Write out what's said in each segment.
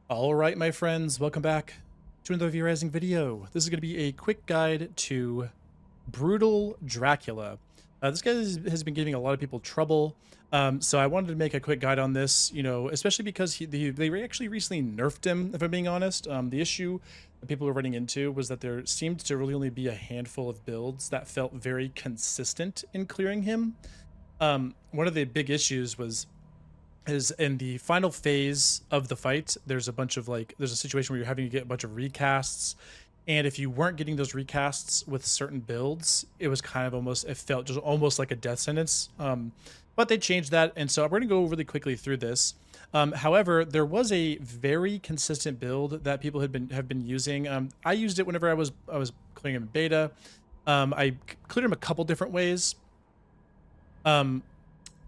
All right, my friends, welcome back to another V-Rising video. This is going to be a quick guide to Brutal Dracula. This guy has been giving a lot of people trouble, so I wanted to make a quick guide on this, especially because they actually recently nerfed him, if I'm being honest. The issue that people were running into was that there seemed to really only be a handful of builds that felt very consistent in clearing him. One of the big issues is in the final phase of the fight. There's there's a situation where you're having to get a bunch of recasts, and if you weren't getting those recasts with certain builds, it was kind of it felt just almost like a death sentence. But they changed that, and so we're gonna go really quickly through this. However, there was a very consistent build that people have been using. I used it whenever I was clearing him in beta. I cleared him a couple different ways.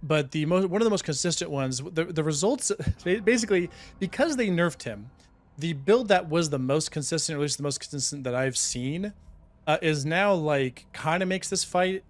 But one of the most consistent ones, the results basically, because they nerfed him, the build that was the most consistent, or at least the most consistent that I've seen, is now like kind of makes this fight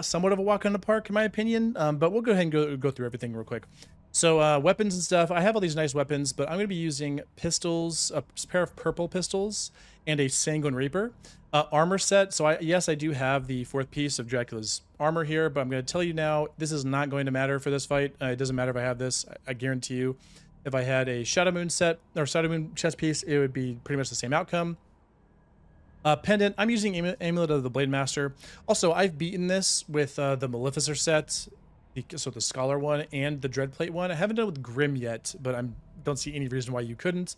somewhat of a walk in the park, in my opinion. But we'll go ahead and go through everything real quick. So weapons and stuff. I have all these nice weapons, but I'm going to be using pistols, a pair of purple pistols, and a Sanguine Reaper. Armor set. So yes, I do have the fourth piece of Dracula's armor here, but I'm going to tell you now, this is not going to matter for this fight. It doesn't matter if I have this. I guarantee you, if I had a Shadow Moon set or Shadow Moon chest piece, it would be pretty much the same outcome. Pendant. I'm using Amulet of the Blade Master. Also, I've beaten this with the Maleficer set, so the Scholar one and the Dreadplate one. I haven't done it with Grim yet, but I don't see any reason why you couldn't.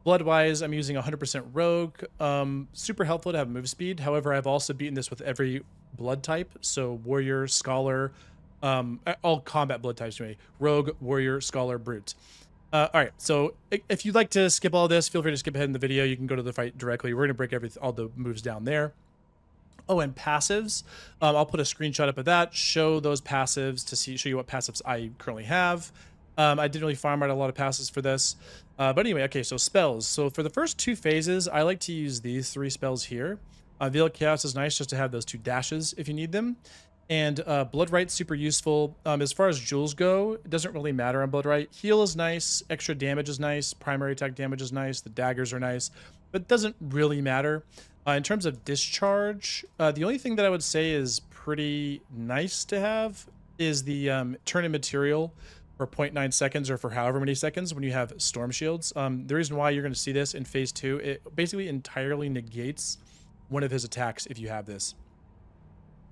Blood-wise, I'm using 100% Rogue. Super helpful to have move speed. However, I've also beaten this with every blood type. So Warrior, Scholar, all combat blood types anyway. Rogue, Warrior, Scholar, Brute. All right, so if you'd like to skip all this, feel free to skip ahead in the video. You can go to the fight directly. We're going to break all the moves down there. Oh, and passives. I'll put a screenshot up of that, show those passives to show you what passives I currently have. I didn't really farm out a lot of passes for this. But anyway, okay, so spells. So for the first two phases, I like to use these three spells here. Veil of Chaos is nice just to have those two dashes if you need them. And Bloodright's super useful. As far as jewels go, it doesn't really matter on Bloodright. Heal is nice, extra damage is nice, primary attack damage is nice, the daggers are nice, but it doesn't really matter. In terms of discharge, the only thing that I would say is pretty nice to have is the turn in material for 0.9 seconds or for however many seconds when you have storm shields. The reason why you're going to see this in phase 2, it basically entirely negates one of his attacks if you have this.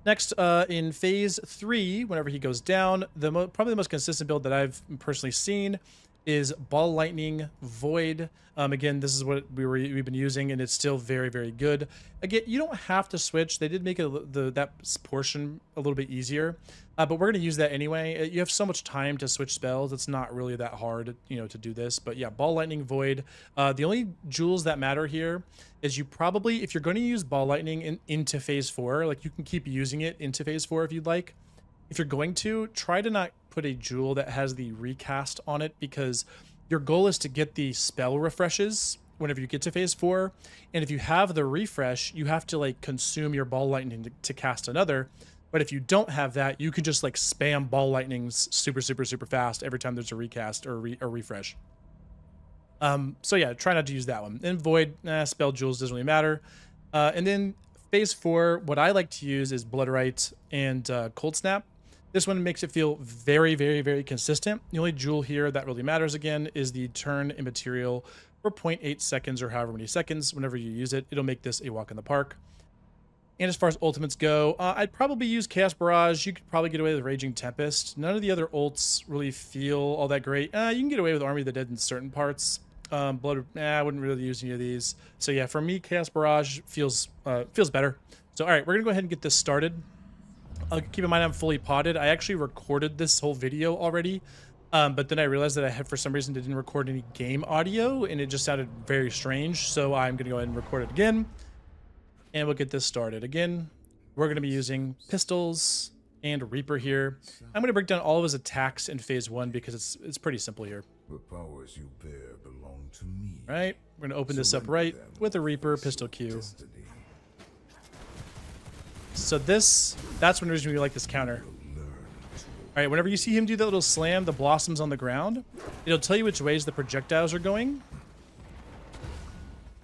Next, in phase 3, whenever he goes down, probably the most consistent build that I've personally seen is Ball Lightning Void. Again, this is what we've been using, and it's still very, very good. Again, you don't have to switch. They did make that portion a little bit easier, but we're going to use that anyway. You have so much time to switch spells. It's not really that hard, to do this. But yeah, Ball Lightning Void. The only jewels that matter here is if you're going to use Ball Lightning into phase 4, like you can keep using it into phase 4 if you'd like. If you're going to, try to not put a jewel that has the recast on it, because your goal is to get the spell refreshes whenever you get to phase 4. And if you have the refresh, you have to like consume your Ball Lightning to cast another. But if you don't have that, you can just like spam Ball Lightnings super, super, super fast every time there's a recast or a refresh. So yeah, try not to use that one. And Void, spell jewels doesn't really matter. And then phase 4, what I like to use is Bloodright and Cold Snap. This one makes it feel very, very, very consistent. The only jewel here that really matters, again, is the turn in material for 0.8 seconds or however many seconds. Whenever you use it, it'll make this a walk in the park. And as far as ultimates go, I'd probably use Chaos Barrage. You could probably get away with Raging Tempest. None of the other ults really feel all that great. You can get away with Army of the Dead in certain parts. I wouldn't really use any of these. So yeah, for me, Chaos Barrage feels better. So all right, we're gonna go ahead and get this started. Keep in mind I'm fully potted. I actually recorded this whole video already, but then I realized that for some reason, didn't record any game audio, and it just sounded very strange. So I'm gonna go ahead and record it again, and we'll get this started. Again, we're gonna be using pistols and Reaper here. I'm gonna break down all of his attacks in phase 1 because it's pretty simple here. The powers you bear belong to me. Right, we're gonna open this up right with a Reaper pistol Q. Destiny. So that's one reason we like this counter. All right, whenever you see him do that little slam, the blossoms on the ground, it'll tell you which ways the projectiles are going.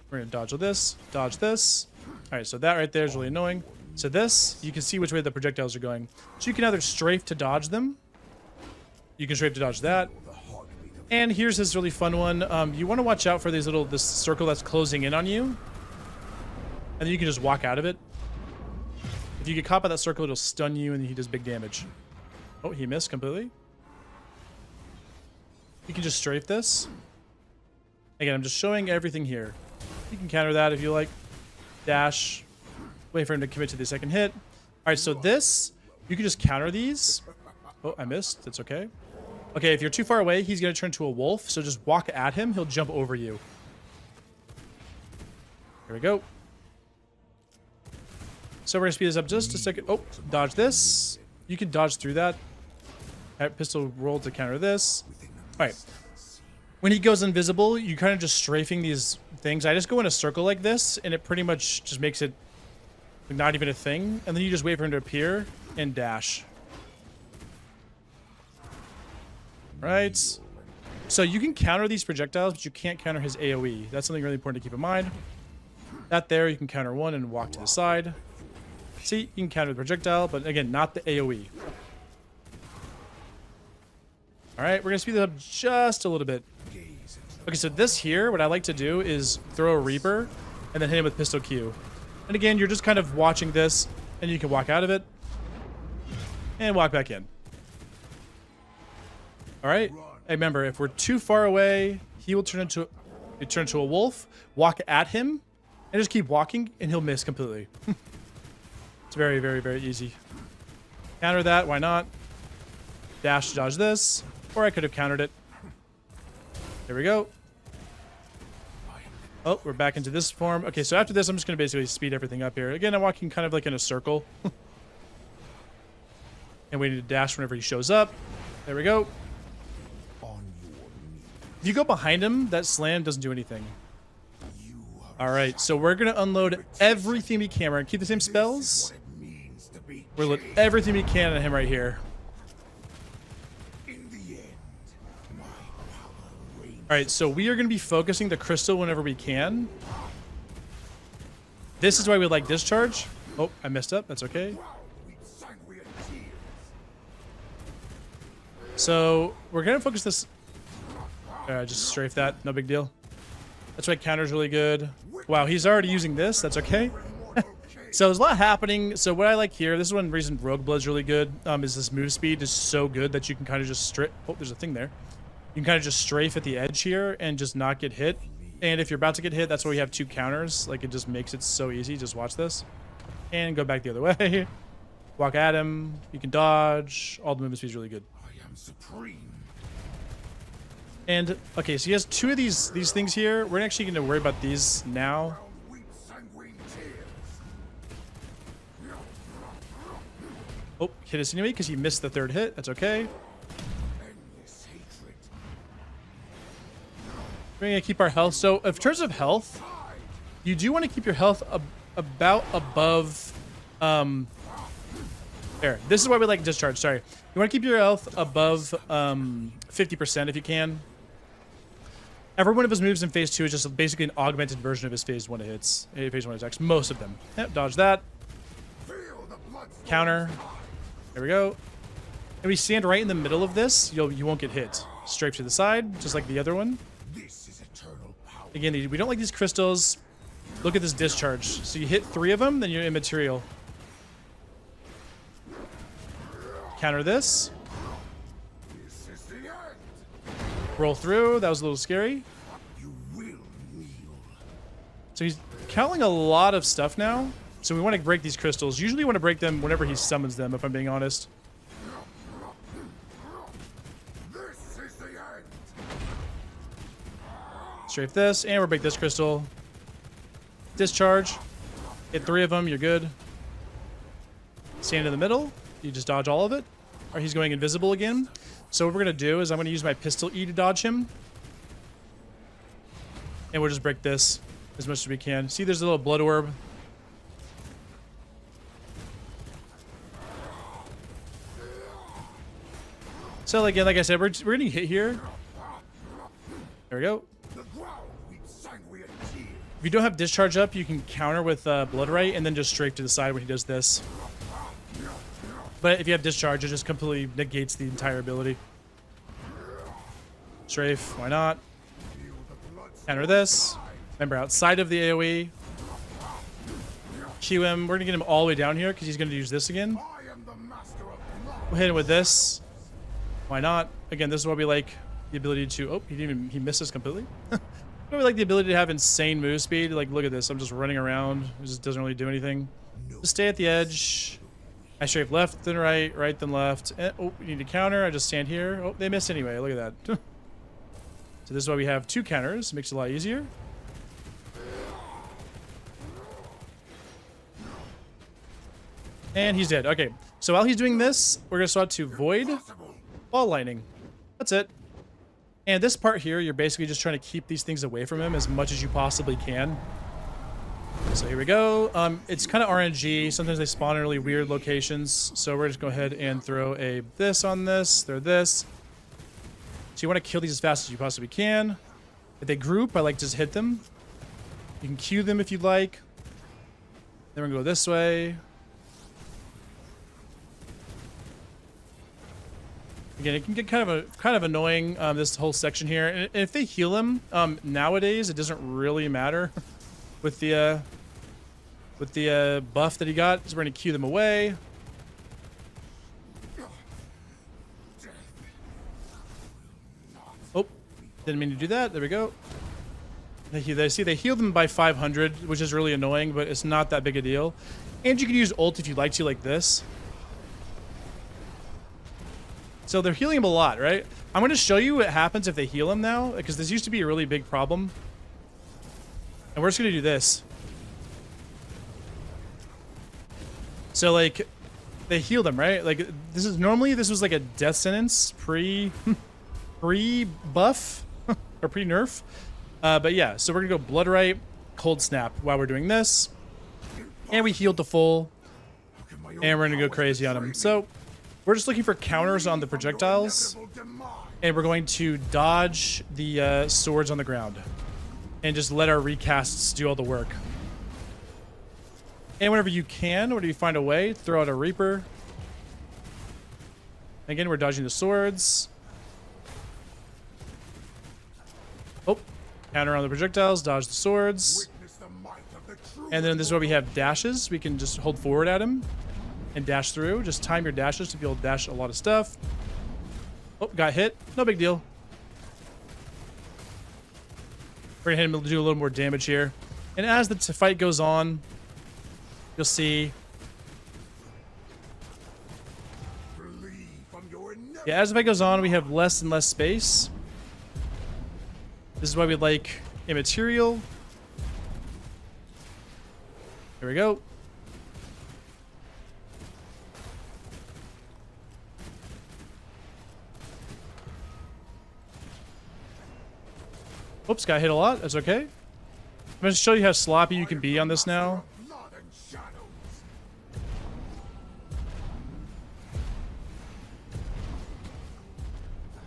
We're gonna dodge this, dodge this. All right, so that right there is really annoying. So this, you can see which way the projectiles are going. So you can either strafe to dodge them. You can strafe to dodge that. And here's this really fun one. You want to watch out for this circle that's closing in on you. And then you can just walk out of it. If you get caught by that circle, it'll stun you and he does big damage. Oh, he missed completely. You can just strafe this. Again, I'm just showing everything here. You can counter that if you like. Dash. Wait for him to commit to the second hit. All right, so this, you can just counter these. Oh, I missed. That's okay. Okay, if you're too far away, he's going to turn to a wolf. So just walk at him. He'll jump over you. Here we go. So we're going to speed this up just a second. Oh, dodge this. You can dodge through that. All right, pistol roll to counter this. All right. When he goes invisible, you kind of just strafing these things. I just go in a circle like this, and it pretty much just makes it not even a thing. And then you just wait for him to appear and dash. Right. So you can counter these projectiles, but you can't counter his AoE. That's something really important to keep in mind. That there, you can counter one and walk to the side. See, you can counter the projectile, but again, not the AoE. All right, we're going to speed this up just a little bit. Okay, so this here, what I like to do is throw a Reaper and then hit him with Pistol Q. And again, you're just kind of watching this, and you can walk out of it and walk back in. All right. Hey, remember, if we're too far away, he will turn into a wolf. Walk at him, and just keep walking, and he'll miss completely. It's very, very, very easy. Counter that. Why not? Dash, dodge this, or I could have countered it. There we go. Oh, we're back into this form. Okay, so after this, I'm just going to basically speed everything up here. Again, I'm walking kind of like in a circle. And we need to dash whenever he shows up. There we go. If you go behind him, that slam doesn't do anything. All right, so we're going to unload everything we can. We're going to keep the same spells. We're going to load everything we can on him right here. All right, so we are going to be focusing the crystal whenever we can. This is why we like discharge. Oh, I messed up. That's okay. So we're going to focus this. Just strafe that. No big deal. That's why counter's really good. Wow, he's already using this. That's okay. So there's a lot happening. So what I like here, this is one reason Rogue Blood's really good, is this move speed is so good that you can kind of just strafe. Oh, there's a thing there. You can kind of just strafe at the edge here and just not get hit. And if you're about to get hit, that's why we have two counters. Like, it just makes it so easy. Just watch this. And go back the other way. Walk at him. You can dodge. All the movement speed is really good. I am supreme. And, okay, so he has two of these things here. We're actually going to worry about these now. Oh, hit us anyway because he missed the third hit. That's okay. We're going to keep our health. So, in terms of health, you do want to keep your health about above... there. This is why we like discharge. Sorry. You want to keep your health above 50% if you can. Every one of his moves in phase 2 is just basically an augmented version of his phase 1 hits. Phase 1 attacks. Most of them. Yep, dodge that. Counter. There we go. And we stand right in the middle of this. You won't get hit. Strafe to the side, just like the other one. Again, we don't like these crystals. Look at this discharge. So you hit 3 of them, then you're immaterial. Counter this. Roll through. That was a little scary. So he's counting a lot of stuff now. So we want to break these crystals. Usually we want to break them whenever he summons them, if I'm being honest. Strafe this, and we'll break this crystal. Discharge. Hit 3 of them, you're good. Stand in the middle. You just dodge all of it. Or he's going invisible again. So what we're going to do is I'm going to use my pistol E to dodge him. And we'll just break this as much as we can. See, there's a little blood orb. So again, like I said, we're getting hit here. There we go. If you don't have discharge up, you can counter with blood right and then just strafe to the side when he does this. But if you have discharge, it just completely negates the entire ability. Strafe, why not? Counter this. Remember, outside of the AoE. Q him. We're gonna get him all the way down here because he's gonna use this again. We'll hit him with this. Why not? Again, this is why we like the ability to. Oh, he misses completely. We like the ability to have insane move speed. Like, look at this. I'm just running around. It just doesn't really do anything. Just stay at the edge. I strafe left then right, right then left. And, oh, we need to counter. I just stand here. Oh, they missed anyway. Look at that. So this is why we have 2 counters. Makes it a lot easier. And he's dead. Okay. So while he's doing this, we're going to swap to Void. Ball lightning. That's it. And this part here, you're basically just trying to keep these things away from him as much as you possibly can. So here we go. It's kind of RNG. Sometimes they spawn in really weird locations. So we're just going to go ahead and throw a this on this. Throw this. So you want to kill these as fast as you possibly can. If they group, I like to just hit them. You can Q them if you'd like. Then we're going to go this way. Again, it can get kind of annoying, this whole section here. And if they heal him, nowadays it doesn't really matter with the buff that he got. So we're gonna Q them away. Oh, didn't mean to do that. There we go. They heal them by 500, which is really annoying, but it's not that big a deal. And you can use ult if you'd like to, like this. So they're healing him a lot, right? I'm going to show you what happens if they heal him now, because this used to be a really big problem. And we're just going to do this. So, like, they healed him, right? Like, this was like a death sentence pre-buff or pre-nerf. But yeah, so we're going to go Blood Right, Cold Snap while we're doing this. And we healed to full. And we're going to go crazy on him. So we're just looking for counters on the projectiles, and we're going to dodge the swords on the ground and just let our recasts do all the work. And whenever you find a way, throw out a Reaper. Again, we're dodging the swords. Oh, counter on the projectiles, dodge the swords. And then this is where we have dashes. We can just hold forward at him and dash through. Just time your dashes to be able to dash a lot of stuff. Oh, got hit. No big deal. We're gonna hit him to do a little more damage here. And as the fight goes on, you'll see. Yeah, as the fight goes on, we have less and less space. This is why we like immaterial. Here we go. Oops, got hit a lot. That's okay. I'm going to show you how sloppy you can be on this now.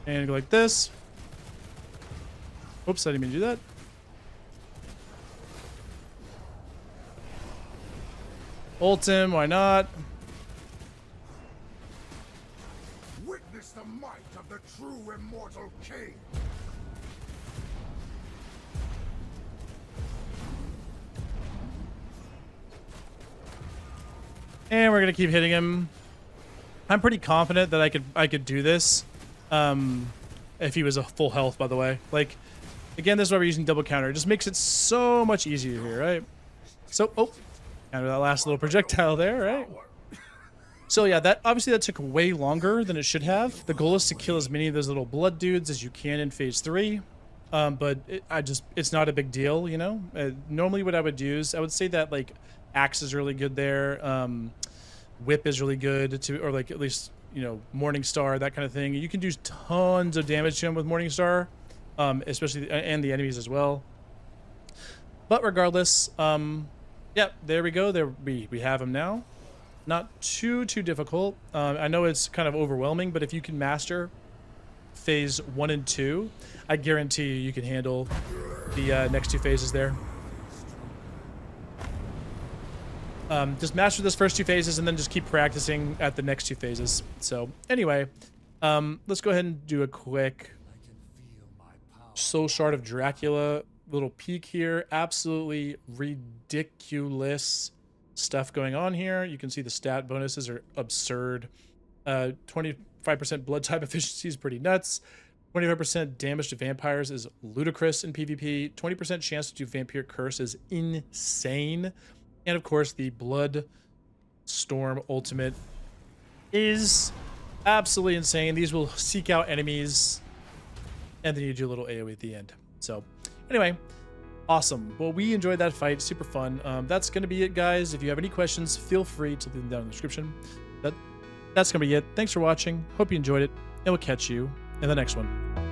And go like this. Oops, I didn't mean to do that. Ult him, why not? Witness the might of the true Immortal King. And we're gonna keep hitting him. I'm pretty confident that I could do this. If he was a full health, by the way. Like, again, this is why we're using double counter. It just makes it so much easier here, right? So, oh, counter that last little projectile there, right? So yeah, that took way longer than it should have. The goal is to kill as many of those little blood dudes as you can in phase 3. But it's not a big deal, you know? Normally what I would use, I would say that, like, Axe is really good there. Whip is really good, or like at least, you know, Morningstar, that kind of thing. You can do tons of damage to him with Morningstar, especially, and the enemies as well. But regardless, yeah, there we go. There we have him now. Not too difficult. I know it's kind of overwhelming, but if you can master phase 1 and 2, I guarantee you can handle the next 2 phases there. Just master those first 2 phases and then just keep practicing at the next 2 phases. So anyway, let's go ahead and do a quick Soul Shard of Dracula little peek here. Absolutely ridiculous stuff going on here. You can see the stat bonuses are absurd. 25% blood type efficiency is pretty nuts. 25% damage to vampires is ludicrous in PvP. 20% chance to do Vampire Curse is insane. And of course, the Blood Storm ultimate is absolutely insane. These will seek out enemies, and then you do a little AoE at the end. So anyway, awesome. Well, we enjoyed that fight. Super fun. That's going to be it, guys. If you have any questions, feel free to leave them down in the description. That's going to be it. Thanks for watching. Hope you enjoyed it, and we'll catch you in the next one.